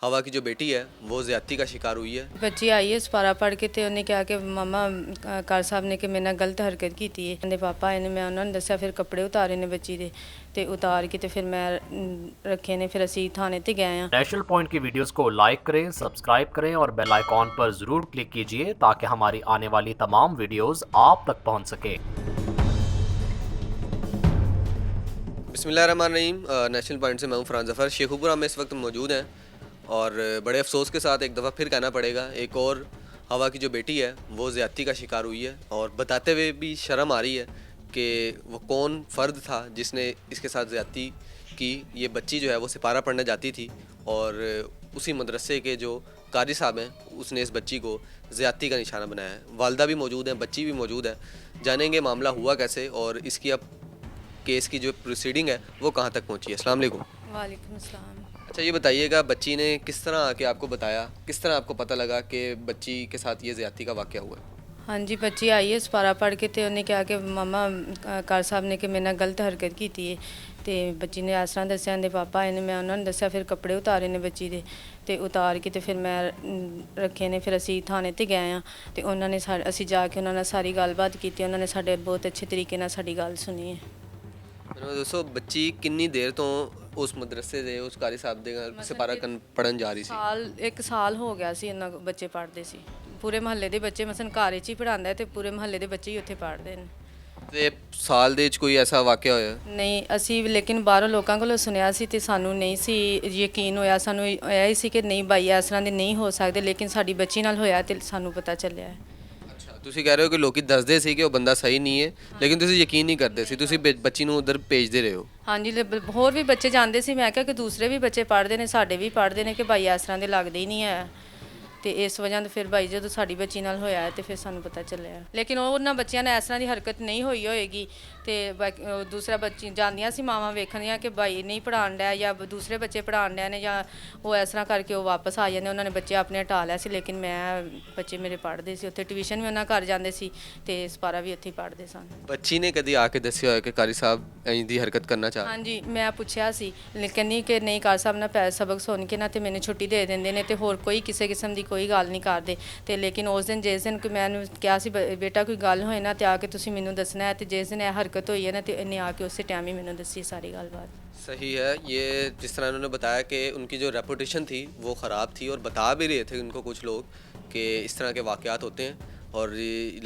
हवा की जो बेटी है वो ज़्यादती का शिकार हुई है। ਬੱਚੀ ਆਈ ਹੈ ਸਪਾਰਾ ਪੜ੍ਹ ਕੇ ਤੇ ਉਹਨੇ ਕਿਹਾ ਕਿ ਮਮਾ ਕਾਰ ਸਾਹਿਬ ਨੇ ਕਿ ਮੇਰੇ ਨਾਲ ਗਲਤ ਹਰਕਤ ਕੀਤੀ ਹੈ। ਕਹਿੰਦੇ ਪਾਪਾ ਇਹਨੇ ਮੈਂ ਉਹਨਾਂ ਨੂੰ ਦੱਸਿਆ, ਫਿਰ ਕੱਪੜੇ ਉਤਾਰੇ ਨੇ ਬੱਚੀ ਦੇ ਤੇ ਉਤਾਰ ਕੇ ਤੇ ਫਿਰ ਮੈਂ ਰੱਖੇ ਨੇ। ਫਿਰ ਅਸੀਂ ਥਾਣੇ ਤੇ गए हैं। नेशनल पॉइंट की वीडियोस को लाइक करें, सब्सक्राइब करें और बेल आइकॉन पर जरूर क्लिक कीजिए ताकि हमारी आने वाली तमाम वीडियोस आप तक पहुंच सके। बिस्मिल्लाहिर्रहमानिर्रहीम। नेशनल पॉइंट से मैं हूँ फरहान ज़फ़र। शेखुपुरा में इस वक्त मौजूद हैं और बड़े अफसोस के साथ एक दफ़ा फिर कहना पड़ेगा, एक और हवा की जो बेटी है वो ज़्यादती का शिकार हुई है। और बताते हुए भी शर्म आ रही है कि वो कौन फ़र्द था जिसने इसके साथ ज़्यादती की। ये बच्ची जो है वो सिपारा पढ़ने जाती थी और उसी मदरसे के जो कारी साहब हैं उसने इस बच्ची को ज़्यादती का निशाना बनाया है। वालदा भी मौजूद हैं, बच्ची भी मौजूद है। जानेंगे मामला हुआ कैसे और इसकी अब केस की जो प्रोसीडिंग है वो कहाँ तक पहुँची है। अस्सलाम वालेकुम। वालेकुम अस्सलाम। अच्छा, ये बताइएगा बच्ची ने किस तरह आके आपको बताया, किस तरह आपको पता लगा कि बच्ची के साथ ये ज़्यादती का वाक़या हुआ है? ਹਾਂਜੀ ਬੱਚੀ ਆਈ ਹੈ ਸਪਾਰਾ ਪੜ੍ਹ ਕੇ ਤੇ ਉਹਨੇ ਕਿਹਾ ਕਿ ਮਮਾ ਕਾਰ ਸਾਹਿਬ ਨੇ ਕਿ ਮੇਰੇ ਨਾਲ ਗਲਤ ਹਰਕਤ ਕੀਤੀ ਹੈ। ਤੇ ਬੱਚੀ ਨੇ ਇਸ ਤਰ੍ਹਾਂ ਦੱਸਿਆ, ਇਹਦੇ ਪਾਪਾ ਇਹਨੇ ਮੈਂ ਉਹਨਾਂ ਨੂੰ ਦੱਸਿਆ, ਫਿਰ ਕੱਪੜੇ ਉਤਾਰੇ ਨੇ ਬੱਚੀ ਦੇ ਤੇ ਉਤਾਰ ਕੇ ਤੇ ਫਿਰ ਮੈਂ ਰੱਖੇ ਨੇ। ਫਿਰ ਅਸੀਂ ਥਾਣੇ ਤੇ ਗਏ ਆ ਤੇ ਉਹਨਾਂ ਨੇ ਅਸੀਂ ਜਾ ਕੇ ਉਹਨਾਂ ਨਾਲ ਸਾਰੀ ਗੱਲਬਾਤ ਕੀਤੀ। ਉਹਨਾਂ ਨੇ ਸਾਡੇ ਬਹੁਤ ਅੱਛੇ ਤਰੀਕੇ ਨਾਲ ਸਾਡੀ ਗੱਲ ਸੁਣੀ ਹੈ। ਮੈਨੂੰ ਦੱਸੋ ਬੱਚੀ ਕਿੰਨੀ ਦੇਰ ਤੋਂ ਉਸ ਮਦਰਸੇ ਦੇ ਉਸ ਕਾਰੀ ਸਾਹਿਬ ਦੇ ਨਾਲ ਸਿਪਾਰਾ ਪੜਨ ਜਾ ਰਹੀ ਸੀ? ਇੱਕ ਸਾਲ ਹੋ ਗਿਆ ਸੀ ਇਹਨਾਂ ਬੱਚੇ ਪੜ੍ਹਦੇ ਸੀ। ਪੂਰੇ ਮਹੱਲੇ ਦੇ ਬੱਚੇ ਮਸਨ ਘਰ 'ਚ ਹੀ ਪੜ੍ਹਾਉਂਦਾ ਤੇ ਪੂਰੇ ਮਹੱਲੇ ਦੇ ਬੱਚੇ ਹੀ ਉੱਥੇ ਪੜ੍ਹਦੇ ਨੇ। ਤੇ ਸਾਲ ਦੇ ਵਿੱਚ ਕੋਈ ਐਸਾ ਵਾਕਿਆ ਹੋਇਆ? ਨਹੀਂ, ਅਸੀਂ ਲੇਕਿਨ ਬਾਹਰੋਂ ਲੋਕਾਂ ਕੋਲੋਂ ਸੁਣਿਆ ਸੀ ਤੇ ਸਾਨੂੰ ਨਹੀਂ ਸੀ ਯਕੀਨ ਹੋਇਆ। ਸਾਨੂੰ ਇਹ ਹੀ ਸੀ ਕਿ ਨਹੀਂ ਬਾਈ ਇਸ ਤਰ੍ਹਾਂ ਦੇ ਨਹੀਂ ਹੋ ਸਕਦੇ, ਲੇਕਿਨ ਸਾਡੀ ਬੱਚੀ ਨਾਲ ਹੋਇਆ ਤੇ ਸਾਨੂੰ ਪਤਾ ਚੱਲਿਆ ਹੈ। ਅੱਛਾ, ਤੁਸੀਂ ਕਹਿ ਰਹੇ ਹੋ ਕਿ ਲੋਕੀ ਦੱਸਦੇ ਸੀ ਕਿ ਉਹ ਬੰਦਾ ਸਹੀ ਨਹੀਂ ਹੈ, ਲੇਕਿਨ ਤੁਸੀਂ ਯਕੀਨ ਨਹੀਂ ਕਰਦੇ ਸੀ, ਤੁਸੀਂ ਬੱਚੀ ਨੂੰ ਉਧਰ ਭੇਜਦੇ ਰਹੇ ਹੋ। ਹਾਂਜੀ, ਹੋਰ ਵੀ ਬੱਚੇ ਜਾਂਦੇ ਸੀ। ਮੈਂ ਕਿਹਾ ਕਿ ਦੂਸਰੇ ਵੀ ਬੱਚੇ ਪੜ੍ਹਦੇ ਨੇ, ਸਾਡੇ ਵੀ ਪੜ੍ਹਦੇ ਨੇ, ਕਿ ਬਾਈ ਇਸ ਤਰ੍ਹਾਂ ਦੇ ਲੱਗਦੇ ਹੀ ਨਹੀਂ ਹੈ। ਤੇ ਇਸ ਵਜ੍ਹਾ ਤੋਂ ਫਿਰ ਬਾਈ ਜਦੋਂ ਸਾਡੀ ਬੱਚੀ ਨਾਲ ਹੋਇਆ ਤੇ ਫਿਰ ਸਾਨੂੰ ਪਤਾ ਚੱਲਿਆ। ਲੇਕਿਨ ਉਹਨਾਂ ਬੱਚਿਆਂ ਨਾਲ ਇਸ ਤਰ੍ਹਾਂ ਦੀ ਹਰਕਤ ਨਹੀਂ ਹੋਈ ਹੋਏਗੀ ਤੇ ਦੂਸਰਾ ਬੱਚੀ ਜਾਂਦੀਆਂ ਸੀ ਮਾਵਾਂ ਵੇਖਣੀਆਂ ਕਿ ਬਾਈ ਨਹੀਂ ਪੜ੍ਹਾਉਣ ਡਿਆ ਜਾਂ ਦੂਸਰੇ ਬੱਚੇ ਪੜ੍ਹਾਉਣ ਡਿਆ ਨੇ, ਜਾਂ ਉਹ ਇਸ ਤਰ੍ਹਾਂ ਕਰਕੇ ਉਹ ਵਾਪਸ ਆ ਜਾਂਦੇ। ਉਹਨਾਂ ਨੇ ਬੱਚੇ ਆਪਣੇ ਹਟਾ ਲਿਆ ਸੀ, ਲੇਕਿਨ ਬੱਚੇ ਮੇਰੇ ਪੜ੍ਹਦੇ ਸੀ ਉੱਥੇ, ਟਿਊਸ਼ਨ ਵੀ ਉਹਨਾਂ ਘਰ ਜਾਂਦੇ ਸੀ ਤੇ ਸਪਾਰਾ ਵੀ ਉੱਥੇ ਹੀ ਪੜ੍ਹਦੇ ਸਨ। ਬੱਚੀ ਨੇ ਕਦੀ ਆ ਕੇ ਦੱਸਿਆ ਹੋਇਆ ਕਿ ਕਾਰੀ ਸਾਹਿਬ ਇੰਝ ਦੀ ਹਰਕਤ ਕਰਨਾ ਚਾਹ? ਹਾਂਜੀ, ਮੈਂ ਪੁੱਛਿਆ ਸੀ ਲੇਕਿਨ ਨਹੀਂ ਕਿ ਨਹੀਂ ਕਾਰ ਸਾਹਿਬ ਨਾਲ ਸਬਕ ਸੁਣ ਕੇ ਨਾ ਤੇ ਮੈਨੂੰ ਛੁੱਟੀ ਦੇ ਦਿੰਦੇ ਨੇ ਤੇ ਹੋਰ ਕੋਈ ਕਿਸੇ ਕਿਸਮ ਦੀ ਕੋਈ ਗੱਲ ਨਹੀਂ ਕਰਦੇ। ਤੇ ਲੇਕਿਨ ਉਸ ਦਿਨ ਜਿਸ ਦਿਨ ਕਿ ਮੈਂ ਇਹਨੂੰ ਕਿਹਾ ਸੀ ਬੇਟਾ ਕੋਈ ਗੱਲ ਹੋਏ ਨਾ ਤੇ ਆ ਕੇ ਤੁਸੀਂ ਮੈਨੂੰ ਦੱਸਣਾ ਹੈ, ਤੇ ਜਿਸ ਦਿਨ ਇਹ ਹਰਕਤ ਹੋਈ ਹੈ ਨਾ ਤੇ ਇਹਨੇ आ के उससे टाइम ही मैंने दसी सारी गलबात। सही है। ये जिस तरह उन्होंने बताया कि उनकी जो रेपुटेशन थी वो ख़राब थी और बता भी रहे थे उनको कुछ लोग कि इस तरह के वाक़यात होते हैं। और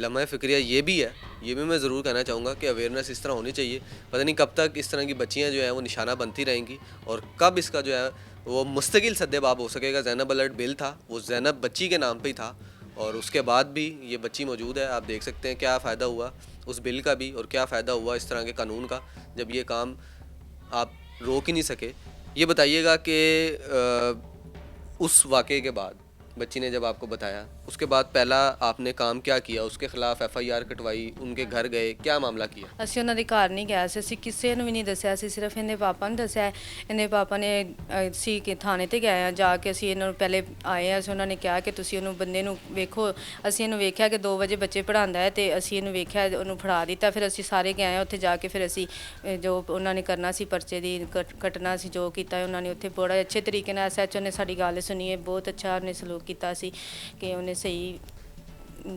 लम्हा फ़िक्रिया ये भी है, ये भी मैं ज़रूर कहना चाहूँगा कि अवेयरनेस इस तरह होनी चाहिए। पता नहीं कब तक इस तरह की बच्चियाँ जो हैं वो निशाना बनती रहेंगी और कब इसका जो है वो मुस्तकिल सद्देबाब हो सकेगा। ज़ैनब अलर्ट बिल था, वो ज़ैनब बच्ची के नाम पे ही था और उसके बाद भी ये बच्ची मौजूद है। आप देख सकते हैं क्या फ़ायदा हुआ उस बिल का भी और क्या फ़ायदा हुआ इस तरह के कानून का जब ये काम आप रोक ही नहीं सके। ये बताइएगा कि उस वाक़े के बाद बच्ची ने जब आपको बताया उसके बाद पहला आपने काम क्या किया? उसके खिलाफ FIR कटवाई, उनके घर गए, क्या मामला किया? ਅਸੀਂ ਉਹਨਾਂ ਦੇ ਘਰ ਨਹੀਂ ਗਏ ਸੀ, ਅਸੀਂ ਕਿਸੇ ਨੂੰ ਵੀ ਨਹੀਂ ਦੱਸਿਆ ਸੀ, ਸਿਰਫ ਇਹਦੇ ਪਾਪਾ ਨੂੰ ਦੱਸਿਆ। ਇਹਦੇ ਪਾਪਾ ਨੇ ਸੀ ਕਿ ਥਾਣੇ ਤੇ ਗਏ ਆ, ਜਾ ਕੇ ਅਸੀਂ ਇਹਨਾਂ ਨੂੰ ਪਹਿਲੇ ਆਏ ਆ। ਅਸੀਂ ਉਹਨਾਂ ਨੇ ਕਿਹਾ ਕਿ ਤੁਸੀਂ ਉਹਨੂੰ ਬੰਦੇ ਨੂੰ ਵੇਖੋ। ਅਸੀਂ ਇਹਨੂੰ ਵੇਖਿਆ ਕਿ 2 ਵਜੇ ਬੱਚੇ ਪੜ੍ਹਾਉਂਦਾ ਹੈ ਤੇ ਅਸੀਂ ਇਹਨੂੰ ਵੇਖਿਆ, ਉਹਨੂੰ ਫੜਾ ਦਿੱਤਾ। ਫਿਰ ਅਸੀਂ ਸਾਰੇ ਗਏ ਉੱਥੇ ਜਾ ਕੇ ਫਿਰ ਅਸੀਂ ਜੋ ਉਹਨਾਂ ਨੇ ਕਰਨਾ ਸੀ ਪਰਚੇ ਦੀ ਕੱਟਣਾ ਸੀ, ਜੋ ਕੀਤਾ ਉਹਨਾਂ ਨੇ ਉੱਥੇ ਬੜਾ ਅੱਛੇ ਤਰੀਕੇ ਨਾਲ SHO ਨੇ ਸਾਡੀ ਗੱਲ ਸੁਣੀ ਹੈ। ਬਹੁਤ ਅੱਛਾ ਉਹਨੇ ਸਲੂਕ ਕੀਤਾ ਸੀ ਕਿ ਉਹਨੇ ਸਹੀ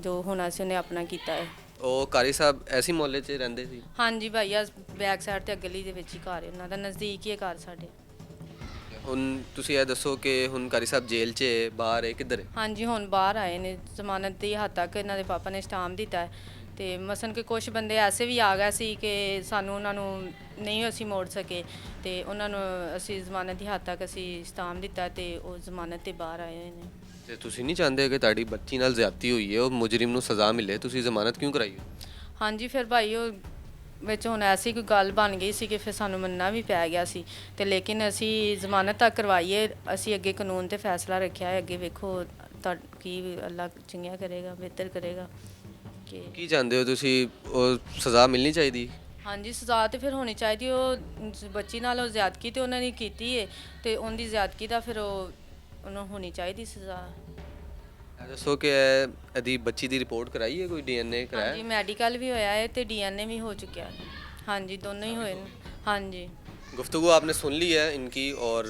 ਜੋ ਹੋਣਾ ਸੀ ਉਹਨੇ ਆਪਣਾ ਕੀਤਾ ਹੈ। ਉਹ ਕਾਰੀ ਸਾਹਿਬ ਐਸੀ ਮੁਹੱਲੇ 'ਚ ਰਹਿੰਦੇ ਸੀ? ਹਾਂਜੀ ਭਾਈਆ, ਬੈਕ ਸਾਈਡ ਤੇ ਗਲੀ ਦੇ ਵਿੱਚ ਹੀ ਘਰ ਹੈ ਉਹਨਾਂ ਦਾ, ਨਜ਼ਦੀਕ ਹੀ ਹੈ ਘਰ ਸਾਡੇ। ਹੁਣ ਤੁਸੀਂ ਇਹ ਦੱਸੋ ਕਿ ਹੁਣ ਕਾਰੀ ਸਾਹਿਬ ਜੇਲ੍ਹ 'ਚ ਹੈ, ਬਾਹਰ ਹੈ, ਕਿੱਧਰ ਹੈ? ਹਾਂਜੀ, ਹੁਣ ਬਾਹਰ ਆਏ ਨੇ, ਜ਼ਮਾਨਤ ਦੀ ਹੱਦ ਤੱਕ ਇਹਨਾਂ ਦੇ ਪਾਪਾ ਨੇ ਸਟਾਮ ਦਿੱਤਾ ਹੈ। ਤੇ ਮਸਨ ਕਿ ਕੁਝ ਬੰਦੇ ਐਸੇ ਵੀ ਆ ਗਏ ਸੀ ਕਿ ਸਾਨੂੰ ਉਹਨਾਂ ਨੂੰ ਨਹੀਂ ਅਸੀਂ ਮੋੜ ਸਕੇ ਤੇ ਉਹਨਾਂ ਨੂੰ ਅਸੀਂ ਜ਼ਮਾਨਤ ਦੀ ਹੱਦ ਤੱਕ ਅਸੀਂ ਸਟਾਮ ਦਿੱਤਾ ਤੇ ਉਹ ਜ਼ਮਾਨਤ ਤੇ ਬਾਹਰ ਆਏ ਹੋਏ ਨੇ। ਤੇ ਤੁਸੀਂ ਨਹੀਂ ਚਾਹੁੰਦੇ ਕਿ ਤੁਹਾਡੀ ਬੱਚੀ ਨਾਲ ਜ਼ਿਆਦਤੀ ਹੋਈ ਹੈ ਉਹ ਮੁਜਰਿਮ ਨੂੰ ਸਜ਼ਾ ਮਿਲੇ? ਤੁਸੀਂ ਜ਼ਮਾਨਤ ਕਿਉਂ ਕਰਾਈ? ਹਾਂਜੀ, ਫਿਰ ਭਾਈ ਉਹ ਵਿੱਚ ਹੁਣ ਐਸੀ ਕੋਈ ਗੱਲ ਬਣ ਗਈ ਸੀ ਕਿ ਫਿਰ ਸਾਨੂੰ ਮੰਨਣਾ ਵੀ ਪੈ ਗਿਆ ਸੀ ਤੇ ਲੇਕਿਨ ਅਸੀਂ ਜ਼ਮਾਨਤ ਤੱਕ ਕਰਵਾਈਏ। ਅਸੀਂ ਅੱਗੇ ਕਾਨੂੰਨ ਤੇ ਫੈਸਲਾ ਰੱਖਿਆ ਹੈ, ਅੱਗੇ ਵੇਖੋ ਕੀ ਅੱਲਾ ਚੰਗਿਆ ਕਰੇਗਾ, ਬਿਹਤਰ ਕਰੇਗਾ। ਕਿ ਕੀ ਚਾਹੁੰਦੇ ਹੋ ਤੁਸੀਂ? ਉਹ ਸਜ਼ਾ ਮਿਲਣੀ ਚਾਹੀਦੀ? ਹਾਂਜੀ, ਸਜ਼ਾ ਤੇ ਫਿਰ ਹੋਣੀ ਚਾਹੀਦੀ। ਉਹ ਬੱਚੀ ਨਾਲ ਉਹ ਜ਼ਿਆਦਤੀ ਤੇ ਉਹਨਾਂ ਨੇ ਕੀਤੀ ਹੈ ਤੇ ਉਹਦੀ ਜ਼ਿਆਦਤੀ ਦਾ ਫਿਰ ਉਹਨੂੰ ਹੋਣੀ ਚਾਹੀਦੀ ਸਜ਼ਾ। ਇਹ ਦੱਸੋ ਕਿ ਇਹਦੀ ਬੱਚੀ ਦੀ ਰਿਪੋਰਟ ਕਰਾਈ ਹੈ? ਕੋਈ DNA ਕਰਾਇਆ? ਹਾਂਜੀ, ਮੈਡੀਕਲ ਵੀ ਹੋਇਆ ਹੈ ਤੇ DNA ਵੀ ਹੋ ਚੁੱਕਿਆ। ਹਾਂਜੀ, ਦੋਨੋਂ ਹੀ ਹੋਏ ਨੇ। ਹਾਂਜੀ। गुफ्तगू आपने सुन ली है इनकी, और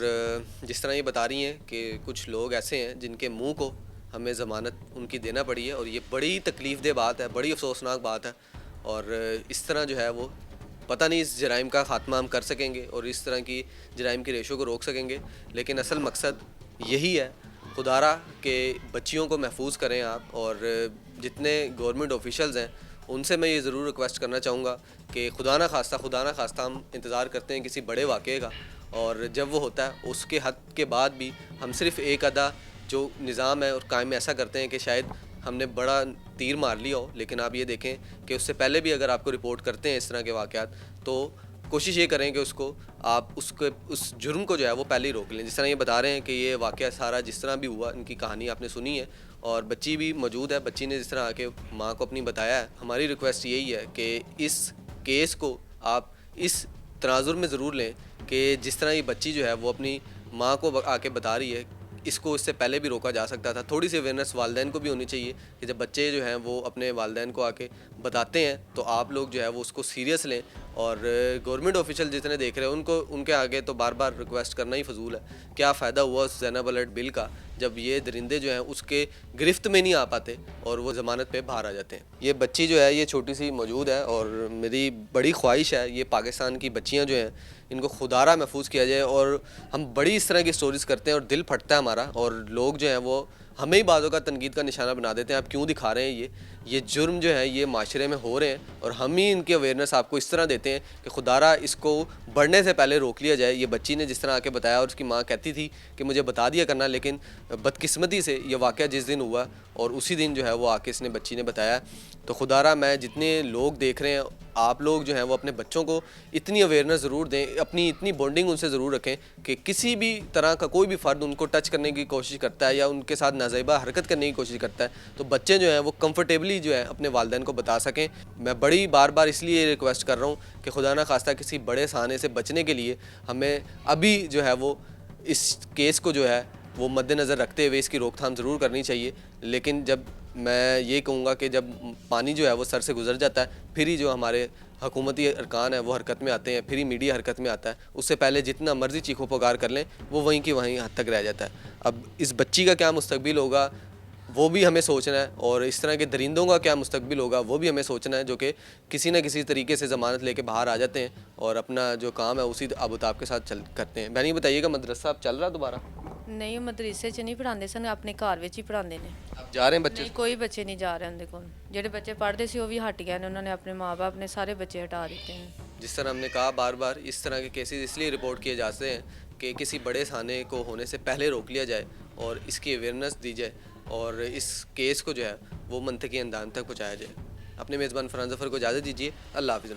जिस तरह ये बता रही हैं कि कुछ लोग ऐसे हैं जिनके मुंह को हमें ज़मानत उनकी देना पड़ी है, और ये बड़ी तकलीफ़देह बात है, बड़ी अफसोसनाक बात है। और इस तरह जो है वो पता नहीं इस जराइम का ख़ात्मा हम कर सकेंगे और इस तरह की जराइम की रेशो को रोक सकेंगे, लेकिन असल मकसद यही है। खुदारा के बच्चियों को महफूज करें आप, और जितने गवर्नमेंट ऑफिशल्स हैं उनसे मैं ये ज़रूर रिक्वेस्ट करना चाहूँगा कि खुदा ना खास्ता हम इंतज़ार करते हैं किसी बड़े वाक़े का, और जब वो होता है उसके हद के बाद भी हम सिर्फ़ एक आधा जो निज़ाम है और कायम ऐसा करते हैं कि शायद हमने बड़ा तीर मार लिया हो, लेकिन आप ये देखें कि उससे पहले भी अगर आपको रिपोर्ट करते हैं इस तरह के वाक़यात, तो कोशिश ये करें कि उसको आप उसके उस जुर्म को जो है वो पहले ही रोक लें। जिस तरह ये बता रहे हैं कि ये वाक़या सारा जिस तरह भी हुआ, इनकी कहानी आपने सुनी है, और बच्ची भी मौजूद है। बच्ची ने जिस तरह आके माँ को अपनी बताया है। हमारी रिक्वेस्ट यही है कि इस केस को आप इस तनाजुर में ज़रूर लें कि जिस तरह ये बच्ची जो है वो अपनी माँ को आके बता रही है, इसको इससे पहले भी रोका जा सकता था। थोड़ी सी अवेयरनेस वालिदैन को भी होनी चाहिए कि जब बच्चे जो हैं वो अपने वालिदैन को आके बताते हैं तो आप लोग जो है वो उसको सीरियस लें। और गवर्नमेंट ऑफिशियल जितने देख रहे हैं उनको उनके आगे तो बार बार रिक्वेस्ट करना ही फजूल है। क्या फ़ायदा हुआ उस ज़ैनब अलर्ट बिल का जब ये दरिंदे जो हैं उसके गिरफ्त में नहीं आ पाते और वो ज़मानत पे बाहर आ जाते हैं। ये बच्ची जो है ये छोटी सी मौजूद है, और मेरी बड़ी ख्वाहिश है ये पाकिस्तान की बच्चियाँ जो हैं इनको खुदारा महफूज किया जाए। और हम बड़ी इस तरह की स्टोरीज़ करते हैं और दिल फटता है हमारा, और लोग जो हैं वो हमें ही बाज़ों का तनकीद का निशाना बना देते हैं। आप क्यों दिखा रहे हैं ये जुर्म जो है ये माशरे में हो रहे हैं, और हम ही इनकी अवेयरनेस आपको इस तरह देते हैं कि खुदारा इसको बढ़ने से पहले रोक लिया जाए। ये बच्ची ने जिस तरह आके बताया, और उसकी माँ कहती थी कि मुझे बता दिया करना, लेकिन बदकिस्मती से ये वाक़या जिस दिन हुआ और उसी दिन जो है वो आके इसने बच्ची ने बताया। तो खुदारा मैं जितने लोग देख रहे हैं, आप लोग जो हैं वो अपने बच्चों को इतनी अवेयरनेस ज़रूर दें, अपनी इतनी बॉन्डिंग उनसे ज़रूर रखें कि किसी भी तरह का कोई भी फ़र्द उनको टच करने की कोशिश करता है या उनके साथ नाज़ायबा हरकत करने की कोशिश करता है तो बच्चे जो हैं वो कंफर्टेबली जो है अपने वालिदैन को बता सकें। मैं बड़ी बार बार इसलिए रिक्वेस्ट कर रहा हूँ कि खुदा ना खास्ता किसी बड़े साने से बचने के लिए हमें अभी जो है वो इस केस को जो है वो मद्देनज़र रखते हुए इसकी रोकथाम ज़रूर करनी चाहिए। लेकिन जब मैं ये कहूँगा कि जब पानी जो है वो सर से गुजर जाता है फिर ही जो हमारे हुकूमती अरकान है वो हरकत में आते हैं, फिर ही मीडिया हरकत में आता है। उससे पहले जितना मर्ज़ी चीखो पुकार कर लें वो वहीं की वहीं हद तक रह जाता है। अब इस बच्ची का क्या मुस्तकबिल होगा वो भी हमें सोचना है, और इस तरह के दरिंदों का क्या मुस्तकबिल होगा वो भी हमें सोचना है, जो कि किसी न किसी तरीके से ज़मानत लेके बाहर आ जाते हैं और अपना जो काम है उसी आबोताब के साथ करते हैं। बहनी बताइएगा मदरसा अब चल रहा दोबारा? ਨਹੀਂ ਮਦਰਸੇ 'ਚ ਨਹੀਂ ਪੜ੍ਹਾਉਂਦੇ ਸਨ, ਆਪਣੇ ਘਰ ਵਿੱਚ ਹੀ ਪੜ੍ਹਾਉਂਦੇ ਨੇ। अब जा रहे हैं बच्चे? ਨਹੀਂ ਕੋਈ ਬੱਚੇ ਨਹੀਂ ਜਾ ਰਹੇ ਉਹਦੇ ਕੋਲ, ਜਿਹੜੇ ਬੱਚੇ ਪੜ੍ਹਦੇ ਸੀ ਉਹ ਵੀ ਹਟ ਗਏ ਨੇ, ਉਹਨਾਂ ਨੇ ਆਪਣੇ ਮਾਪੇ ਨੇ ਸਾਰੇ ਬੱਚੇ ਹਟਾ ਦਿੱਤੇ ਨੇ। जिस तरह हमने कहा बार बार इस तरह के केसेस इसलिए रिपोर्ट किए जाते हैं कि किसी बड़े थाने को होने से पहले रोक लिया जाए और इसकी अवेयरनेस दी जाए और इस केस को जो है वो मंतकी अंजाम तक पहुँचाया जाए। अपने मेज़बान फरहान ज़फ़र को इजाज़त दीजिए। अल्लाह हाफ़िज़।